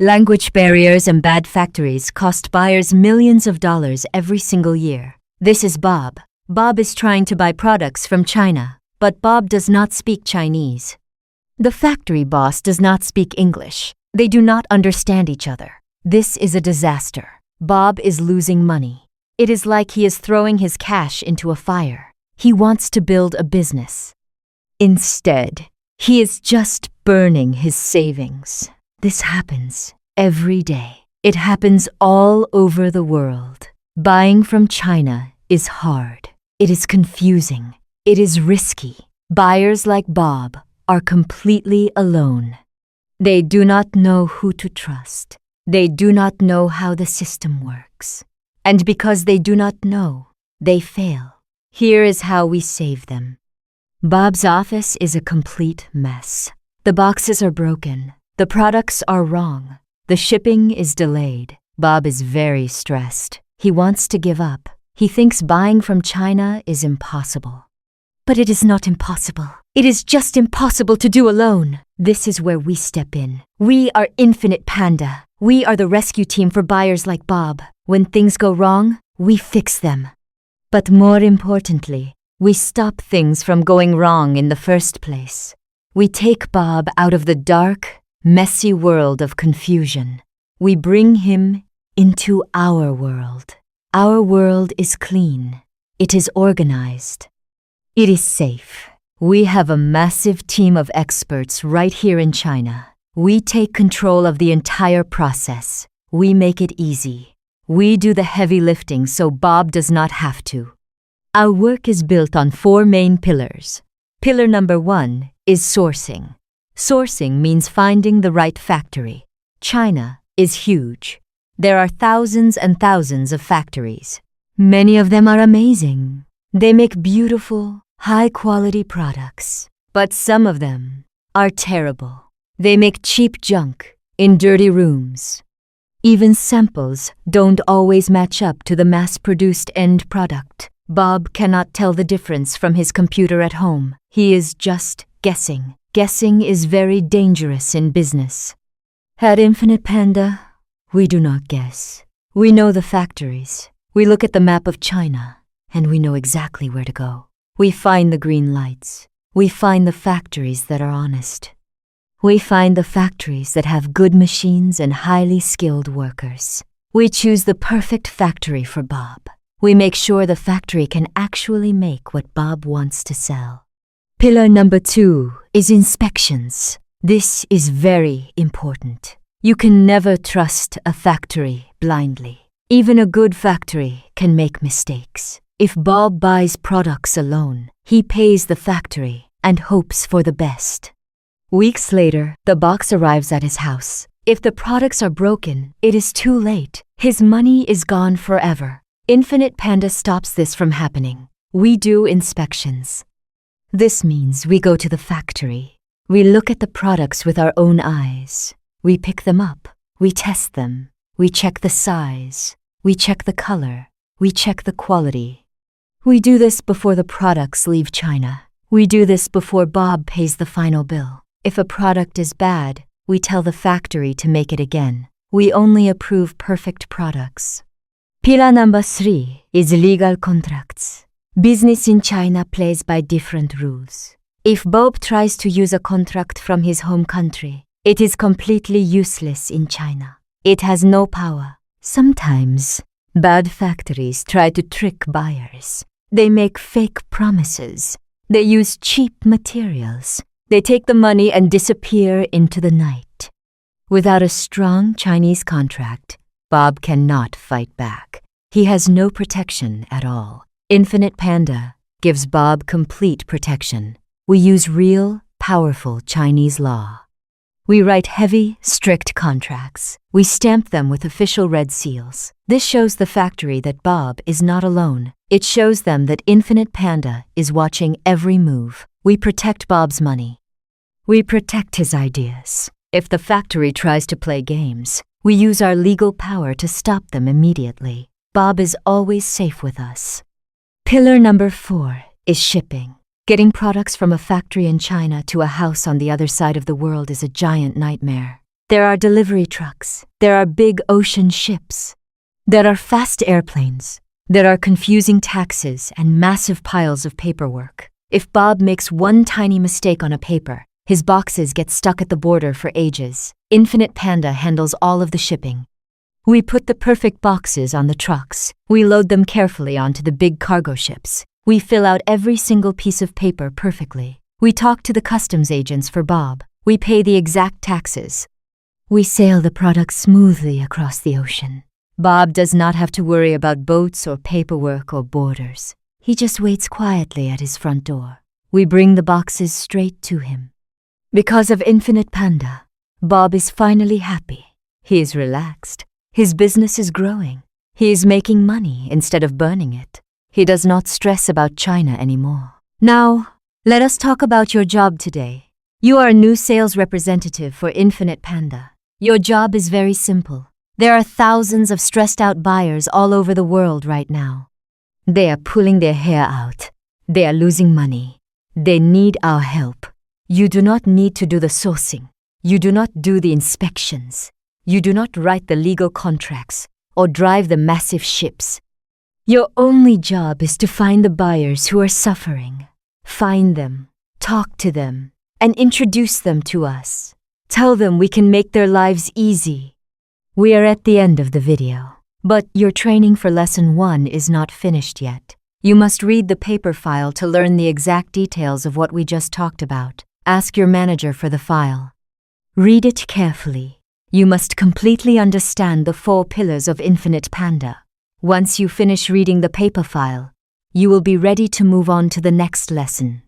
Language barriers and bad factories cost buyers millions of dollars every single year. This is Bob. Bob is trying to buy products from China, but Bob does not speak Chinese. The factory boss does not speak English. They do not understand each other. This is a disaster. Bob is losing money. It is like he is throwing his cash into a fire. He wants to build a business. Instead, he is just burning his savings. This happens every day. It happens all over the world. Buying from China is hard. It is confusing. It is risky. Buyers like Bob are completely alone. They do not know who to trust. They do not know how the system works. And because they do not know, they fail. Here is how we save them. Bob's office is a complete mess. The boxes are broken. The products are wrong. The shipping is delayed. Bob is very stressed. He wants to give up. He thinks buying from China is impossible. But it is not impossible. It is just impossible to do alone. This is where we step in. We are Infinite Panda. We are the rescue team for buyers like Bob. When things go wrong, we fix them. But more importantly, we stop things from going wrong in the first place. We take Bob out of the dark, messy world of confusion. We bring him into our world. Our world is clean. It is organized. It is safe. We have a massive team of experts right here in China. We take control of the entire process. We make it easy. We do the heavy lifting so Bob does not have to. Our work is built on 4 main pillars. Pillar number 1 is sourcing. Sourcing means finding the right factory. China is huge. There are thousands and thousands of factories. Many of them are amazing. They make beautiful, high-quality products. But some of them are terrible. They make cheap junk in dirty rooms. Even samples don't always match up to the mass-produced end product. Bob cannot tell the difference from his computer at home. He is just guessing. Guessing is very dangerous in business. At Infinite Panda, we do not guess. We know the factories. We look at the map of China, and we know exactly where to go. We find the green lights. We find the factories that are honest. We find the factories that have good machines and highly skilled workers. We choose the perfect factory for Bob. We make sure the factory can actually make what Bob wants to sell. Pillar number 2 is inspections. This is very important. You can never trust a factory blindly. Even a good factory can make mistakes. If Bob buys products alone, he pays the factory and hopes for the best. Weeks later, the box arrives at his house. If the products are broken, it is too late. His money is gone forever. Infinite Panda stops this from happening. We do inspections. This means we go to the factory. We look at the products with our own eyes. We pick them up. We test them. We check the size. We check the color. We check the quality. We do this before the products leave China. We do this before Bob pays the final bill. If a product is bad, we tell the factory to make it again. We only approve perfect products. Pillar number 3 is legal contracts. Business in China plays by different rules. If Bob tries to use a contract from his home country, it is completely useless in China. It has no power. Sometimes, bad factories try to trick buyers. They make fake promises. They use cheap materials. They take the money and disappear into the night. Without a strong Chinese contract, Bob cannot fight back. He has no protection at all. Infinite Panda gives Bob complete protection. We use real, powerful Chinese law. We write heavy, strict contracts. We stamp them with official red seals. This shows the factory that Bob is not alone. It shows them that Infinite Panda is watching every move. We protect Bob's money. We protect his ideas. If the factory tries to play games, we use our legal power to stop them immediately. Bob is always safe with us. Pillar number 4 is shipping. Getting products from a factory in China to a house on the other side of the world is a giant nightmare. There are delivery trucks. There are big ocean ships. There are fast airplanes. There are confusing taxes and massive piles of paperwork. If Bob makes one tiny mistake on a paper, his boxes get stuck at the border for ages. Infinite Panda handles all of the shipping. We put the perfect boxes on the trucks. We load them carefully onto the big cargo ships. We fill out every single piece of paper perfectly. We talk to the customs agents for Bob. We pay the exact taxes. We sail the product smoothly across the ocean. Bob does not have to worry about boats or paperwork or borders. He just waits quietly at his front door. We bring the boxes straight to him. Because of Infinite Panda, Bob is finally happy. He is relaxed. His business is growing. He is making money instead of burning it. He does not stress about China anymore. Now, let us talk about your job today. You are a new sales representative for Infinite Panda. Your job is very simple. There are thousands of stressed out buyers all over the world right now. They are pulling their hair out. They are losing money. They need our help. You do not need to do the sourcing. You do not do the inspections. You do not write the legal contracts or drive the massive ships. Your only job is to find the buyers who are suffering. Find them, talk to them, and introduce them to us. Tell them we can make their lives easy. We are at the end of the video, but your training for Lesson 1 is not finished yet. You must read the paper file to learn the exact details of what we just talked about. Ask your manager for the file. Read it carefully. You must completely understand the 4 pillars of Infinite Panda. Once you finish reading the paper file, you will be ready to move on to the next lesson.